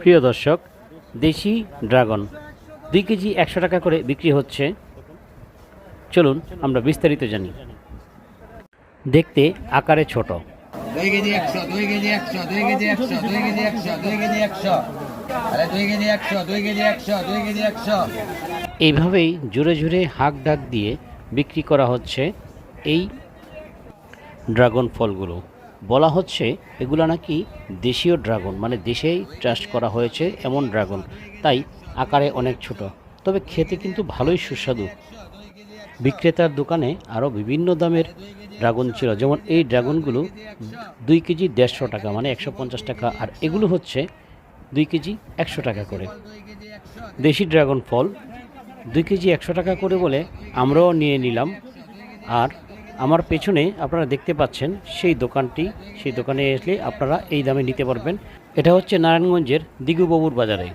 প্রিয় দর্শক, দেশি ড্রাগন 2 কেজি 100 টাকা করে বিক্রি হচ্ছে। চলুন আমরা বিস্তারিত জানি। দেখতে আকারে ছোট, 2 KG 100, 2 KG 100, 2 KG 100, 2 KG 100, 2 KG 100, আরে 2 কেজি 100, 2 কেজি 100, 2 কেজি 100। এইভাবেই জোরে জোরে হাঁক ডাক দিয়ে বিক্রি করা হচ্ছে এই ড্রাগন ফলগুলো। বলা হচ্ছে এগুলো নাকি দেশীয় ড্রাগন, মানে দেশেই চাষ করা হয়েছে এমন ড্রাগন, তাই আকারে অনেক ছোট, তবে খেতে কিন্তু ভালোই সুস্বাদু। বিক্রেতার দোকানে আরও বিভিন্ন দামের ড্রাগন ছিল, যেমন এই ড্রাগনগুলো 2 কেজি 150 টাকা, মানে 150 টাকা, আর এগুলো হচ্ছে 2 কেজি 100 টাকা করে। দেশি ড্রাগন ফল 2 কেজি 100 টাকা করে বলে আমরাও নিয়ে নিলাম। আর আমার পেছনে আপনারা দেখতে পাচ্ছেন সেই দোকানটি, সেই দোকানে আসলে আপনারা এই দামে নিতে পারবেন। এটা হচ্ছে নারায়ণগঞ্জের দিগুবাবুর বাজারে।